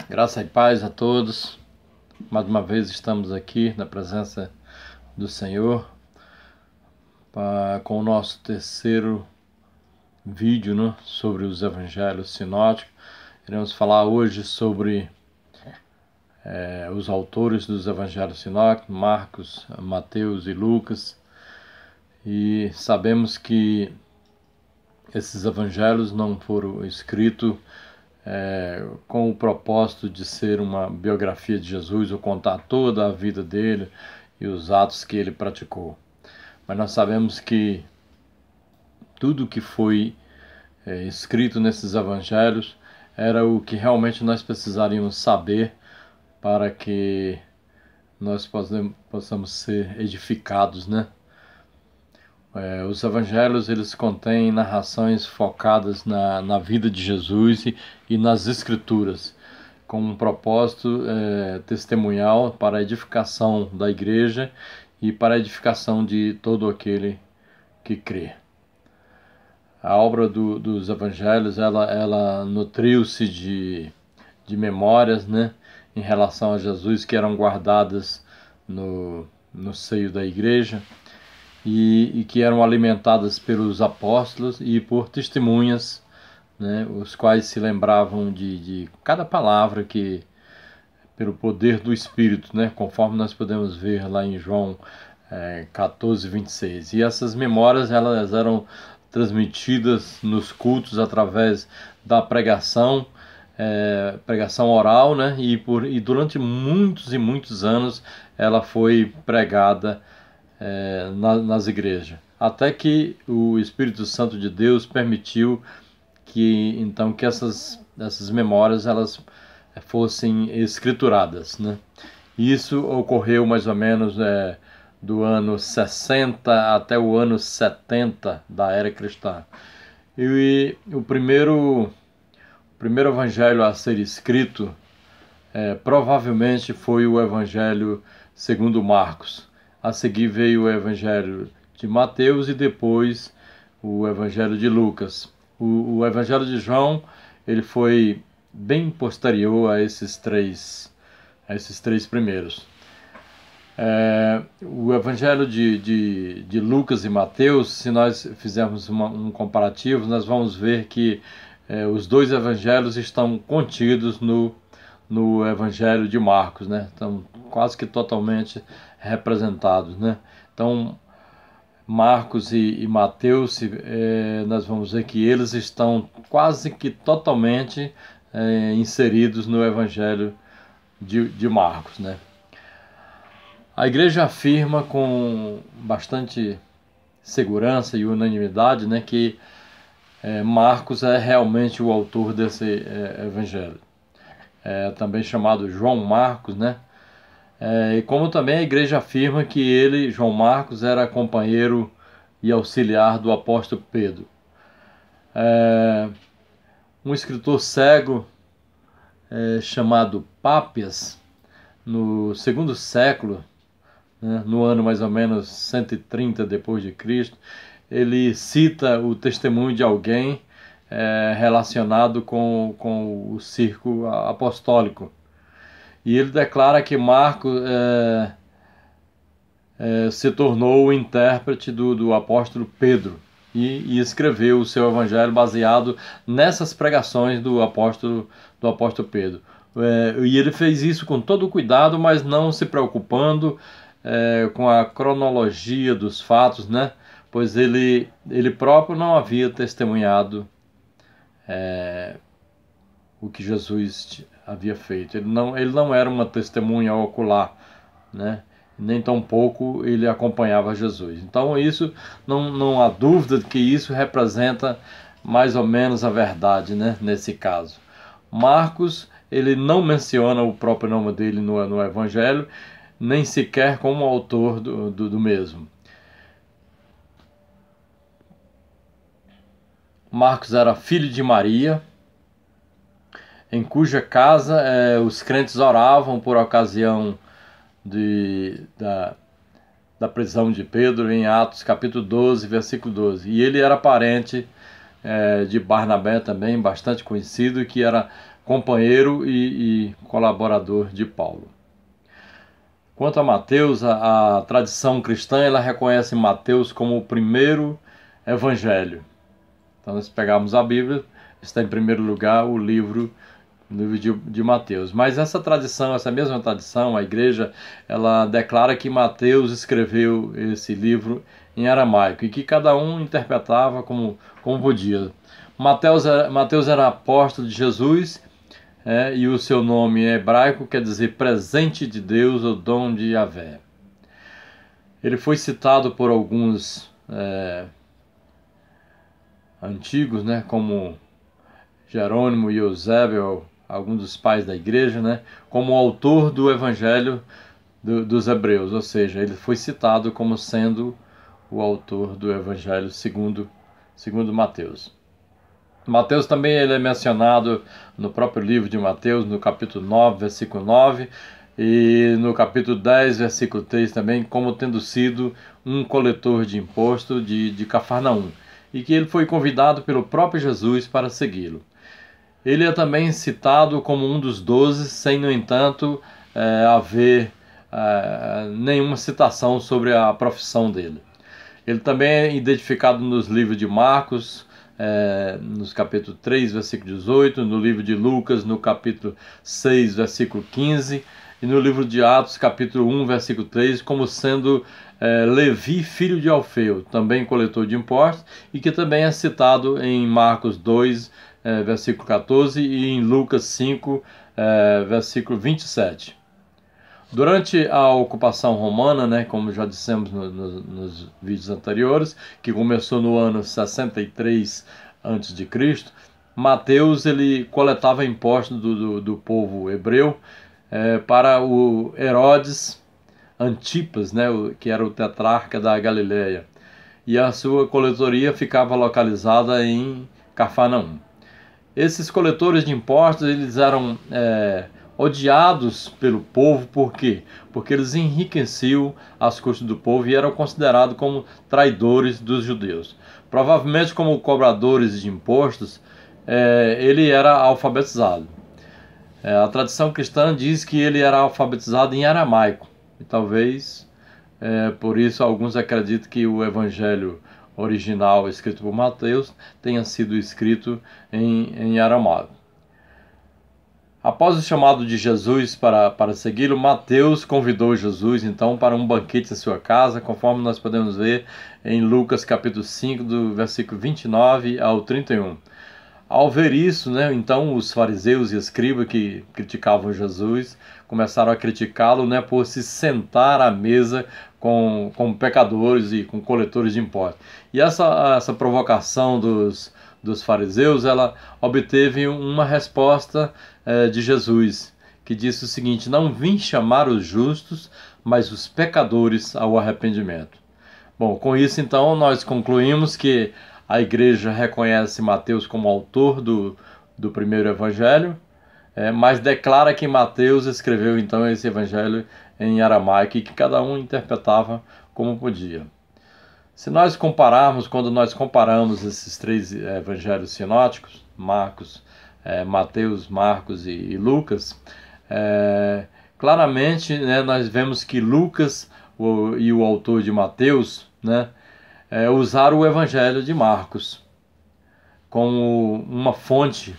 Graça e paz a todos. Mais uma vez estamos aqui na presença do Senhor com o nosso terceiro vídeo, né, sobre os evangelhos sinóticos. Iremos falar hoje sobre os autores dos evangelhos sinóticos, Marcos, Mateus e Lucas. E sabemos que esses evangelhos não foram escritos com o propósito de ser uma biografia de Jesus ou contar toda a vida dele e os atos que ele praticou. Mas nós sabemos que tudo que foi escrito nesses evangelhos era o que realmente nós precisaríamos saber para que nós possamos ser edificados, né? Os evangelhos, eles contêm narrações focadas na vida de Jesus e nas escrituras, com um propósito testemunhal para a edificação da igreja e para a edificação de todo aquele que crê. A obra dos evangelhos, ela nutriu-se de memórias, né, em relação a Jesus, que eram guardadas no seio da igreja, e que eram alimentadas pelos apóstolos e por testemunhas, né, os quais se lembravam de cada palavra que, pelo poder do Espírito, né, conforme nós podemos ver lá em João 14:26. E essas memórias, elas eram transmitidas nos cultos através da pregação, pregação oral, né, e durante muitos e muitos anos ela foi pregada nas igrejas, até que o Espírito Santo de Deus permitiu que essas memórias elas fossem escrituradas, né? Isso ocorreu mais ou menos do ano 60 até o ano 70 da era cristã. E o primeiro evangelho a ser escrito provavelmente foi o evangelho segundo Marcos. A seguir veio o evangelho de Mateus e depois o evangelho de Lucas. O evangelho de João, ele foi bem posterior a esses três primeiros. O evangelho de Lucas e Mateus, se nós fizermos um comparativo, nós vamos ver que os dois evangelhos estão contidos no evangelho de Marcos, né? Estão quase que totalmente representados, né? Então, Marcos e Mateus, nós vamos ver que eles estão quase que totalmente inseridos no evangelho de Marcos, né? A igreja afirma com bastante segurança e unanimidade, né, que Marcos é realmente o autor desse evangelho. Também chamado João Marcos, né? E como também a igreja afirma que ele, João Marcos, era companheiro e auxiliar do apóstolo Pedro. Um escritor cego chamado Pápias, no segundo século, né, no ano mais ou menos 130 depois de Cristo, ele cita o testemunho de alguém relacionado com o circo apostólico. E ele declara que Marcos se tornou o intérprete do apóstolo Pedro e escreveu o seu evangelho baseado nessas pregações do apóstolo Pedro. E ele fez isso com todo cuidado, mas não se preocupando com a cronologia dos fatos, né? Pois ele próprio não havia testemunhado o que Jesus havia feito. Ele não era uma testemunha ocular, né? Nem tampouco ele acompanhava Jesus. Então isso não há dúvida de que isso representa mais ou menos a verdade, né? Nesse caso, Marcos, ele não menciona o próprio nome dele no Evangelho, nem sequer como autor do mesmo. Marcos era filho de Maria, em cuja casa os crentes oravam por ocasião da prisão de Pedro, em Atos capítulo 12, versículo 12. E ele era parente de Barnabé também, bastante conhecido, que era companheiro e colaborador de Paulo. Quanto a Mateus, a tradição cristã ela reconhece Mateus como o primeiro evangelho. Então, se pegarmos a Bíblia, está em primeiro lugar o livro de Mateus. Mas essa tradição, essa mesma tradição, a igreja, ela declara que Mateus escreveu esse livro em aramaico e que cada um interpretava como podia. Mateus era apóstolo de Jesus, e o seu nome em hebraico quer dizer presente de Deus ou dom de Yahvé. Ele foi citado por alguns antigos, como Jerônimo e Eusébio, alguns dos pais da igreja, como autor do Evangelho dos Hebreus, ou seja, ele foi citado como sendo o autor do Evangelho segundo Mateus. Mateus também ele é mencionado no próprio livro de Mateus, no capítulo 9, versículo 9, e no capítulo 10, versículo 3 também, como tendo sido um coletor de imposto de Cafarnaum, e que ele foi convidado pelo próprio Jesus para segui-lo. Ele é também citado como um dos 12, sem, no entanto, haver nenhuma citação sobre a profissão dele. Ele também é identificado nos livros de Marcos, nos capítulo 3, versículo 18, no livro de Lucas, no capítulo 6, versículo 15, e no livro de Atos, capítulo 1, versículo 3, como sendo Levi, filho de Alfeu, também coletor de impostos, e que também é citado em Marcos 2, versículo 14, e em Lucas 5, versículo 27. Durante a ocupação romana, como já dissemos nos vídeos anteriores, que começou no ano 63 a.C., Mateus ele coletava impostos do povo hebreu para o Herodes Antipas, que era o tetrarca da Galileia, e a sua coletoria ficava localizada em Cafarnaum. Esses coletores de impostos eles eram odiados pelo povo. Por quê? Porque eles enriqueciam as custas do povo e eram considerados como traidores dos judeus. Provavelmente como cobradores de impostos, ele era alfabetizado. A tradição cristã diz que ele era alfabetizado em aramaico. E talvez por isso alguns acreditam que o evangelho original escrito por Mateus tenha sido escrito em aramaico. Após o chamado de Jesus para segui-lo, Mateus convidou Jesus então para um banquete em sua casa, conforme nós podemos ver em Lucas capítulo 5, do versículo 29 ao 31. Ao ver isso, então os fariseus e escribas que criticavam Jesus começaram a criticá-lo por se sentar à mesa com pecadores e com coletores de impostos. E essa provocação dos fariseus, ela obteve uma resposta de Jesus, que disse o seguinte: não vim chamar os justos, mas os pecadores ao arrependimento. Bom, com isso então nós concluímos que a igreja reconhece Mateus como autor do primeiro evangelho, mas declara que Mateus escreveu então esse evangelho em aramaico e que cada um interpretava como podia. Se nós compararmos, quando nós comparamos esses três evangelhos sinóticos, Mateus, Marcos e Lucas, claramente nós vemos que Lucas e o autor de Mateus usaram o evangelho de Marcos como uma fonte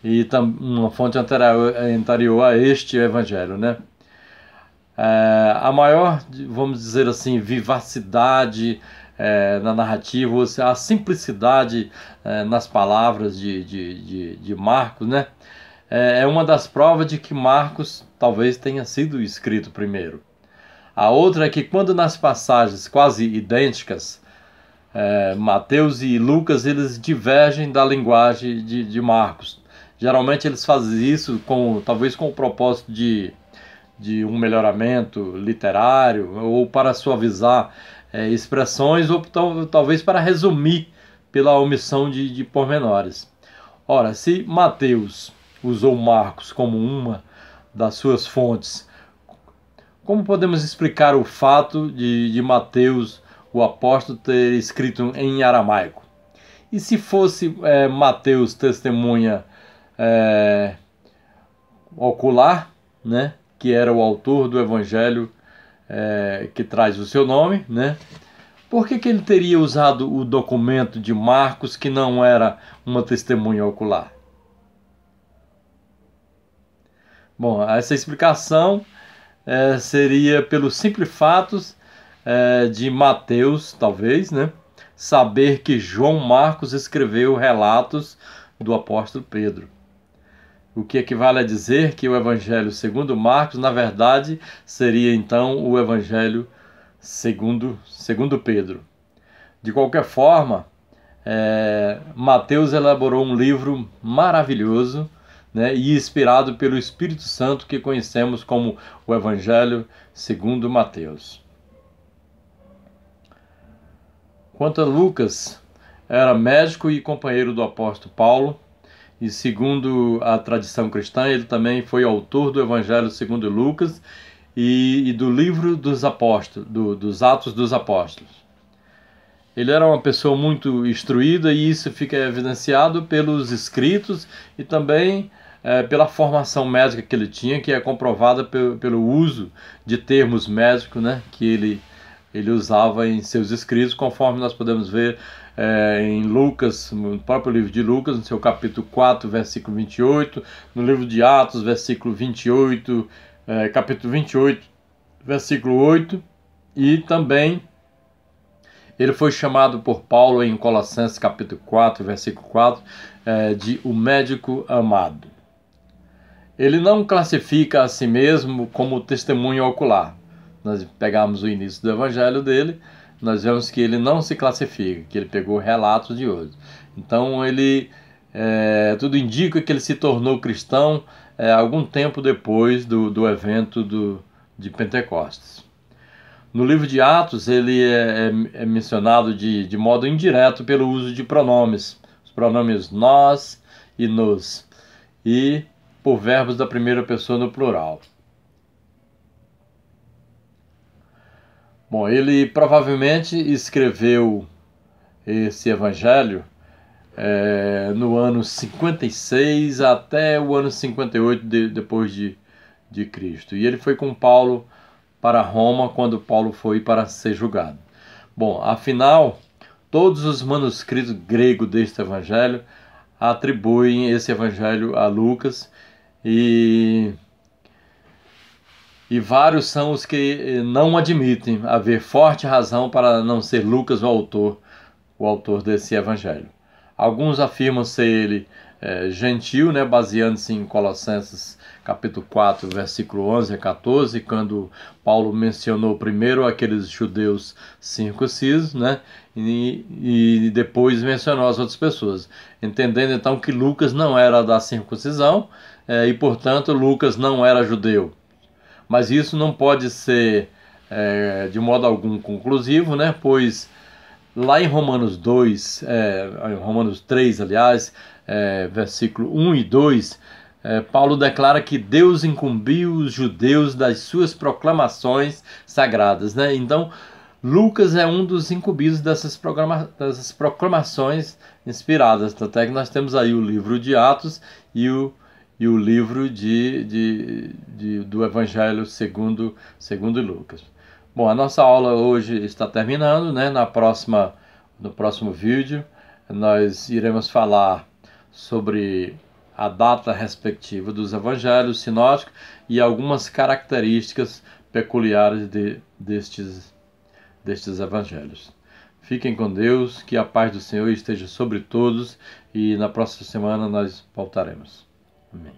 e uma fonte anterior a este evangelho, a maior, vamos dizer assim, vivacidade na narrativa, a simplicidade nas palavras de Marcos, é uma das provas de que Marcos talvez tenha sido escrito primeiro. A outra é que quando nas passagens quase idênticas, Mateus e Lucas eles divergem da linguagem de Marcos. Geralmente eles fazem isso talvez com o propósito de um melhoramento literário, ou para suavizar expressões, ou talvez para resumir pela omissão de pormenores. Ora, se Mateus usou Marcos como uma das suas fontes, como podemos explicar o fato de Mateus, o apóstolo, ter escrito em aramaico? E se fosse Mateus testemunha ocular, né, que era o autor do evangelho que traz o seu nome, né? Por que ele teria usado o documento de Marcos, que não era uma testemunha ocular? Bom, essa explicação seria pelo simples fato de Mateus, talvez, né, saber que João Marcos escreveu relatos do apóstolo Pedro. O que equivale a dizer que o Evangelho segundo Marcos, na verdade, seria então o Evangelho segundo Pedro. De qualquer forma, Mateus elaborou um livro maravilhoso, né, e inspirado pelo Espírito Santo, que conhecemos como o Evangelho segundo Mateus. Quanto a Lucas, era médico e companheiro do apóstolo Paulo, e segundo a tradição cristã, ele também foi autor do Evangelho segundo Lucas e do livro dos apóstolos, dos Atos dos Apóstolos. Ele era uma pessoa muito instruída e isso fica evidenciado pelos escritos e também pela formação médica que ele tinha, que é comprovada pelo uso de termos médicos, né, que ele usava em seus escritos, conforme nós podemos ver em Lucas, no próprio livro de Lucas, no seu capítulo 4, versículo 28, no livro de Atos, versículo 28, capítulo 28, versículo 8, e também ele foi chamado por Paulo em Colossenses capítulo 4, versículo 4, de o médico amado. Ele não classifica a si mesmo como testemunho ocular. Nós pegamos o início do evangelho dele, nós vemos que ele não se classifica, que ele pegou relatos de outros. Então tudo indica que ele se tornou cristão algum tempo depois do evento de Pentecostes. No livro de Atos, ele é mencionado de modo indireto pelo uso de pronomes. Os pronomes nós e nos. E por verbos da primeira pessoa no plural. Bom, ele provavelmente escreveu esse evangelho no ano 56 até o ano 58 depois de Cristo. E ele foi com Paulo para Roma quando Paulo foi para ser julgado. Bom, afinal, todos os manuscritos gregos deste evangelho atribuem esse evangelho a Lucas e vários são os que não admitem haver forte razão para não ser Lucas o autor desse evangelho. Alguns afirmam ser ele gentil, né, baseando-se em Colossenses capítulo 4, versículo 11 a 14, quando Paulo mencionou primeiro aqueles judeus circuncisos, né, e depois mencionou as outras pessoas, entendendo então que Lucas não era da circuncisão e, portanto, Lucas não era judeu. Mas isso não pode ser de modo algum conclusivo, né, pois lá em Romanos 2, em Romanos 3, aliás, versículo 1 e 2, Paulo declara que Deus incumbiu os judeus das suas proclamações sagradas, né? Então, Lucas é um dos incumbidos dessas proclamações inspiradas. Até que nós temos aí o livro de Atos e o livro do Evangelho segundo Lucas. Bom, a nossa aula hoje está terminando, né? No próximo vídeo nós iremos falar sobre a data respectiva dos evangelhos sinóticos e algumas características peculiares destes evangelhos. Fiquem com Deus, que a paz do Senhor esteja sobre todos e na próxima semana nós voltaremos. Amém.